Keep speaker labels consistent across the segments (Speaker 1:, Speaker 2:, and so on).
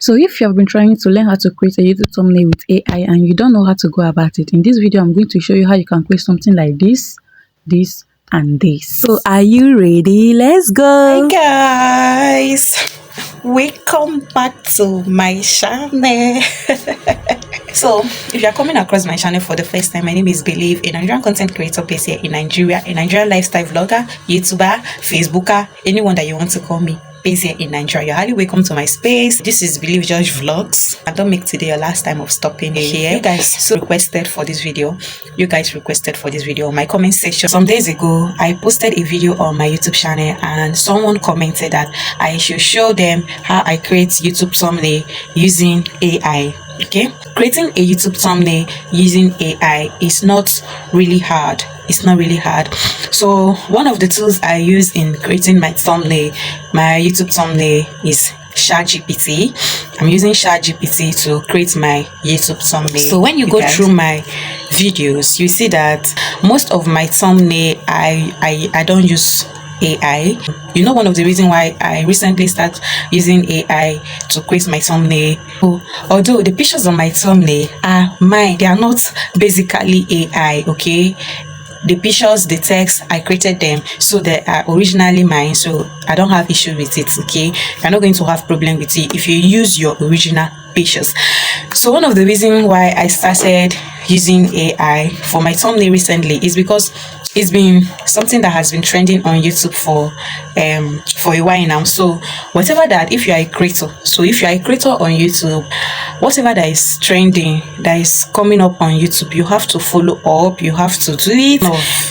Speaker 1: So if you have been trying to learn how to create a YouTube thumbnail with AI and you don't know how to go about it, in this video I'm going to show you how you can create something like this, and this. So are you ready? Let's go.
Speaker 2: Hi guys, welcome back to my channel. So if you are coming across my channel for the first time, my name is Believe, a Nigerian content creator based here in Nigeria, a Nigerian lifestyle vlogger, YouTuber, Facebooker, anyone that you want to call me, based here in Nigeria. You're highly welcome to my space. This is Believe Josh Vlogs, and don't make today your last time of stopping here. You guys requested for this video. On my comment section some days ago. I posted a video on my YouTube channel and someone commented that I should show them how I create YouTube thumbnail using AI. Okay, creating a YouTube thumbnail using AI is not really hard. So one of the tools I use in creating my YouTube thumbnail is chatgpt. I'm using chatgpt to create my YouTube thumbnail. So when you go through my videos, you see that most of my thumbnail I don't use AI. You know, one of the reasons why I recently started using AI to create my thumbnail, although the pictures on my thumbnail are mine, they are not basically AI. Okay, the pictures, the text, I created them, so they are originally mine, so I don't have issue with it. Okay, you're not going to have problem with it if you use your original pictures. So one of the reasons why I started using AI for my thumbnail recently is because it's been something that has been trending on YouTube for a while now. So whatever that, if you are a creator on YouTube, whatever that is trending, that is coming up on YouTube, you have to follow up, you have to do it.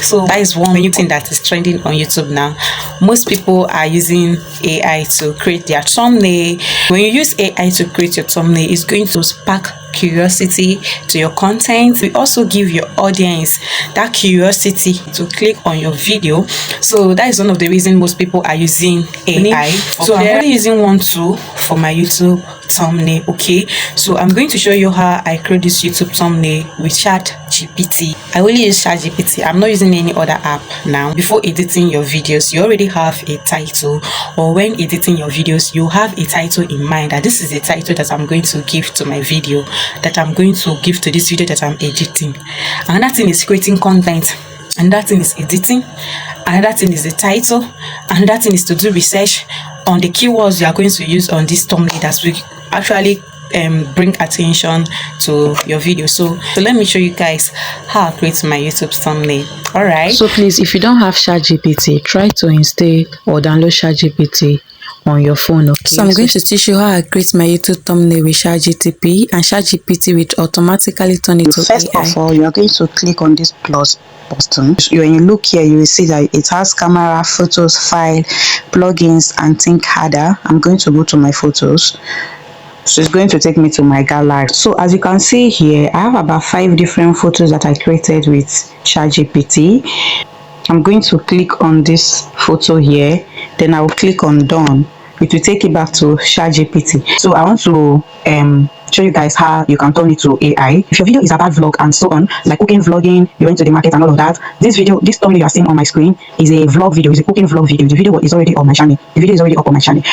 Speaker 2: So that is one new thing that is trending on YouTube now. Most people are using AI to create their thumbnail. When you use AI to create your thumbnail, it's going to spark curiosity to your content. We also give your audience that curiosity to click on your video. So that is one of the reasons most people are using AI. So I'm only using one tool for my YouTube thumbnail. Okay, so I'm going to show you how I create this YouTube thumbnail with chatgpt. I only use chatgpt. I'm not using any other app now. Before editing your videos, you already have a title, or when editing your videos, you have a title in mind that this is the title that I'm going to give to my video, that I'm going to give to this video that I'm editing. Another thing is creating content, and that thing is editing, another thing is the title, and that thing is to do research on the keywords you are going to use on this thumbnail that will actually bring attention to your video. So let me show you guys how I create my YouTube thumbnail. All right,
Speaker 1: So please, if you don't have chatgpt, try to install or download chatgpt on your phone. Okay, so I'm going to teach you how I create my YouTube thumbnail with chatgpt, and chatgpt will automatically turn it to
Speaker 3: First
Speaker 1: AI.
Speaker 3: of all, you are going to click on this plus button. When you look here, you will see that it has camera, photos, file, plugins, and think harder. I'm going to go to my photos. So it's going to take me to my gallery. So as you can see here, I have about 5 different photos that I created with chatgpt. I'm going to click on this photo here, then I will click on done. It will take it back to chatgpt. So I want to show you guys how you can turn it to AI. If your video is about vlog and so on, like cooking, vlogging, you went to the market and all of that, this thumbnail you are seeing on my screen is a vlog video, is a cooking vlog video. The video is already on my channel.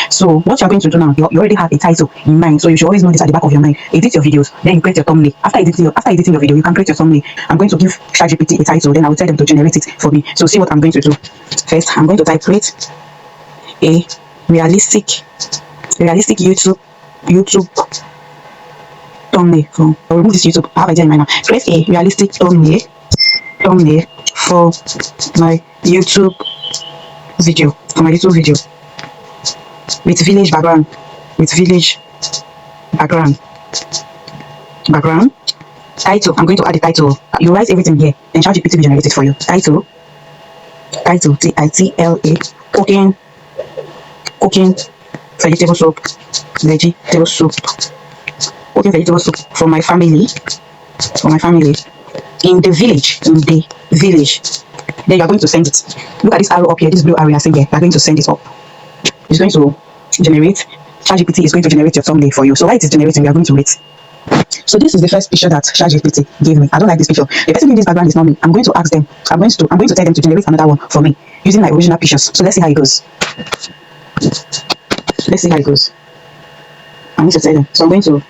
Speaker 3: So what you're going to do now, you already have a title in mind, so you should always know this at the back of your mind. Edit your videos, then you create your thumbnail. After editing your video, you can create your thumbnail. I'm going to give chatgpt a title, then I will tell them to generate it for me. So see what I'm going to do. First, I'm going to type create a realistic YouTube thumbnail. So I'll remove this YouTube. I have idea in mind now. Create a realistic thumbnail for my YouTube video. With village background. Title. I'm going to add the title. You write everything here, then ChatGPT will generate it for you. Title TITLA cooking vegetable soup. Cooking vegetable soup for my family. In the village. Then you are going to send it. Look at this arrow up here, this blue arrow you are seeing here. You are going to send it up. It's going to generate. ChatGPT is going to generate your thumbnail for you. So while it is generating, we are going to wait. So this is the first picture that ChatGPT gave me. I don't like this picture. The person in this background is not me. I'm going to ask them. I'm going to tell them to generate another one for me using my original pictures. So let's see how it goes. I need to tell them. So I'm going to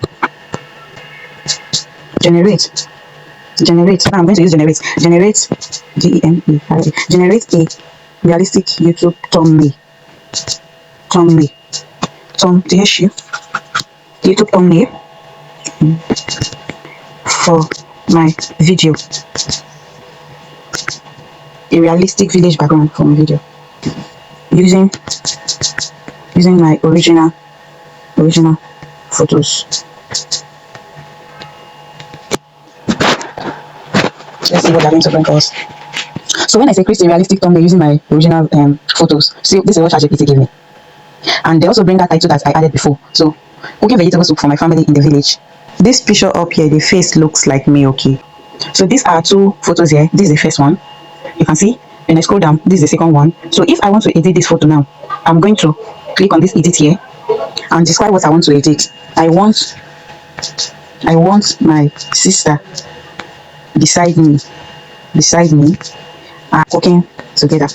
Speaker 3: generate. Now I'm going to use generate generate a realistic YouTube thumbnail. TSU YouTube thumbnail for my video. A realistic village background for my video. Using my original photos. Let's see what they're going to bring us. So when I say create a realistic thumbnail using my original photos, see, this is what chatgpt gave me. And they also bring that title that I added before. So cooking vegetable soup for my family in the village. This picture up here, the face looks like me, okay? So these are two photos here. This is the first one. You can see. When I scroll down, this is the second one. So if I want to edit this photo now, I'm going to click on this edit here and describe what I want to edit. I want my sister beside me cooking together.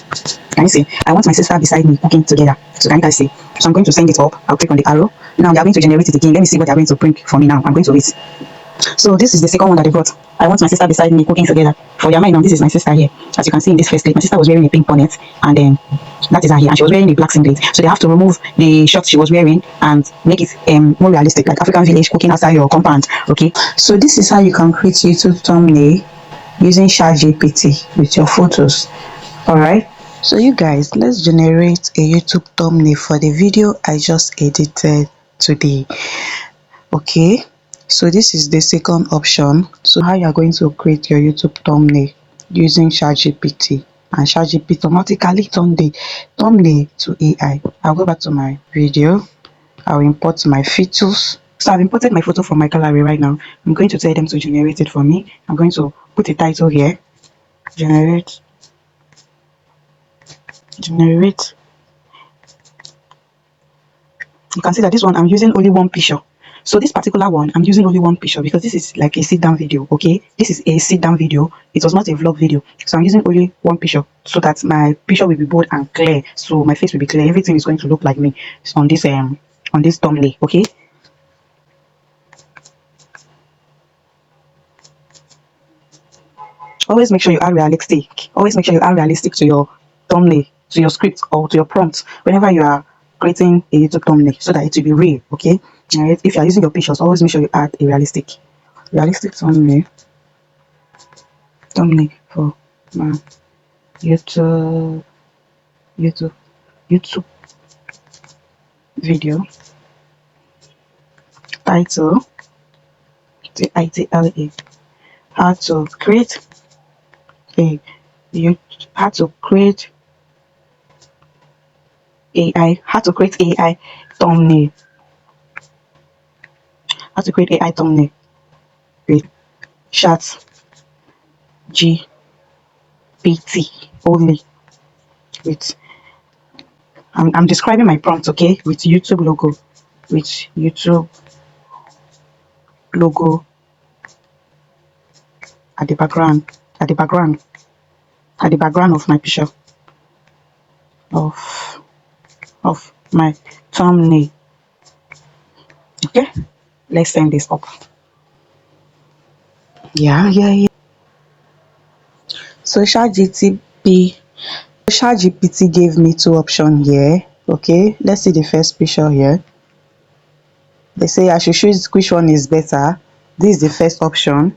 Speaker 3: Can you see? I want my sister beside me cooking together. So can you guys see? So I'm going to send it up. I'll click on the arrow. Now they are going to generate it again. Let me see what they are going to bring for me now. I'm going to wait. So this is the second one that they brought. I want my sister beside me cooking together. For your mind now, this is my sister here. As you can see in this first clip, my sister was wearing a pink bonnet, and then that is her here, and she was wearing a black singlet. So they have to remove the shorts she was wearing and make it more realistic, like African village cooking outside your compound. Okay. So this is how you can create YouTube thumbnail using chatgpt with your photos. All right. So you guys, let's generate a YouTube thumbnail for the video I just edited today. Okay, so this is the second option. So how you are going to create your YouTube thumbnail using chatgpt, and chatgpt automatically turn the thumbnail to AI. I'll go back to my video. I'll import my photos. So I've imported my photo from my gallery right now. I'm going to tell them to generate it for me. I'm going to put a title here. Generate. You can see that this one I'm using only one picture. So this particular one I'm using only one picture because this is like a sit down video. Okay, this is a sit down video. It was not a vlog video, so I'm using only one picture so that my picture will be bold and clear, so my face will be clear. Everything is going to look like me on this thumbnail. Okay, always make sure you are realistic to your thumbnail, to your script, or to your prompt whenever you are creating a YouTube thumbnail, so that it will be real. Okay, all right. If you are using your pictures, always make sure you add a realistic thumbnail for my YouTube video. Title TITLE. How to create AI thumbnail. How to create AI thumbnail with chatgpt only. With I'm describing my prompt, okay, with YouTube logo at the background of my picture of my thumbnail. Okay, let's send this up. Yeah. So ChatGPT gave me two options here. Okay, let's see the first picture here. They say I should choose which one is better. This is the first option.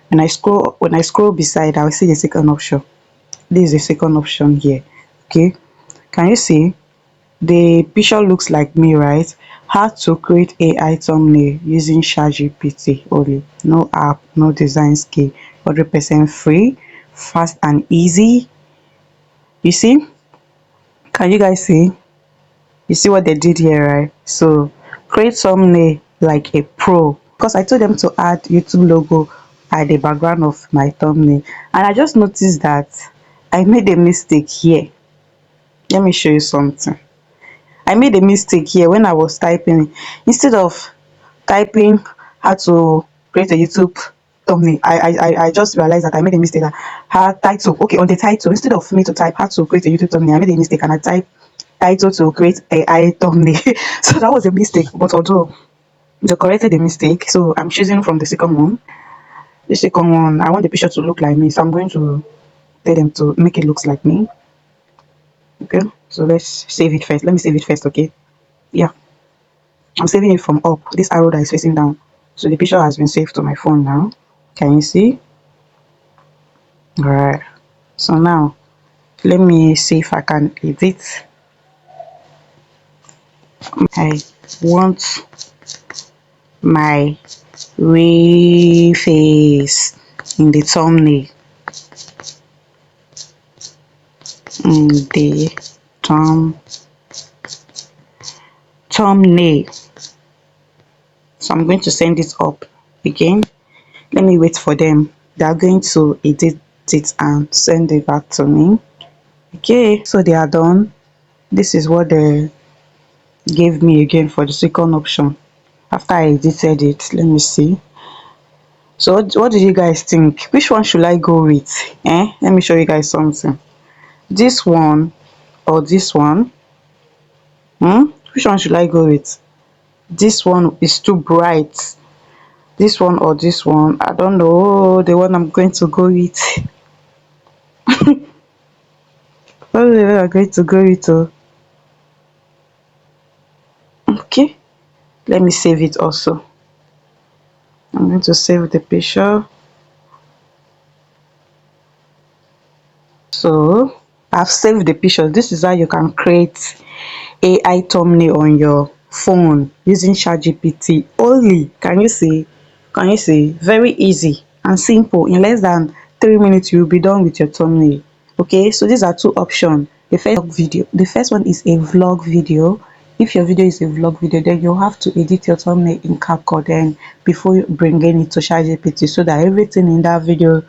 Speaker 3: When I scroll beside, I will see the second option. This is the second option here. Okay, can you see? The picture looks like me, right? How to create AI thumbnail using ChatGPT only. No app, no design skill. 100% free, fast and easy. You see? Can you guys see? You see what they did here, right? So create thumbnail like a pro, because I told them to add YouTube logo at the background of my thumbnail, and I just noticed that I made a mistake here. Let me show you something. I made a mistake here when I was typing. Instead of typing how to create a YouTube thumbnail, I just realized that I made a mistake. That her title, okay, on the title, instead of me to type how to create a YouTube thumbnail, I made a mistake and I typed title to create AI thumbnail. So that was a mistake. But although they corrected the mistake, so I'm choosing from the second one. The second one, I want the picture to look like me, so I'm going to tell them to make it looks like me. Okay, so let's save it first. Let me save it first. Okay, yeah, I'm saving it from up, this arrow that is facing down. So the picture has been saved to my phone now. Can you see? All right, so now let me see if I can edit. I want my real face in the thumbnail. In the thumbnail. So I'm going to send it up again. Let me wait for them. They are going to edit it and send it back to me. Okay, so they are done. This is what they gave me again for the second option. After I edited it, let me see. So what did you guys think? Which one should I go with? Let me show you guys something. This one or this one? Which one should I go with? This one is too bright. This one or this one? I don't know the one I'm going to go with. What the one I'm going to go with? Okay, let me save it also. I'm going to save the picture. So I've saved the picture. This is how you can create AI thumbnail on your phone using chatgpt only. Can you see? Can you see? Very easy and simple. In less than 3 minutes you will be done with your thumbnail. Okay, so these are two options. The first one is a vlog video. If your video is a vlog video, then you have to edit your thumbnail in CapCut then before you bringing it to chatgpt, so that everything in that video,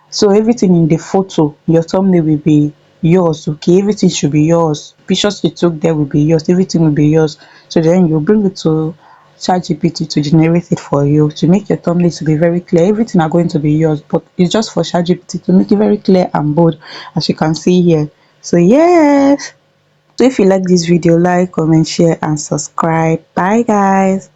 Speaker 3: so everything in the photo, your thumbnail will be yours. Okay, everything should be yours. Pictures you took there will be yours. Everything will be yours. So then you bring it to ChatGPT to generate it for you, to make your thumbnail to be very clear. Everything are going to be yours, but it's just for ChatGPT to make it very clear and bold, as you can see here. So yes, so if you like this video, like, comment, share and subscribe. Bye guys.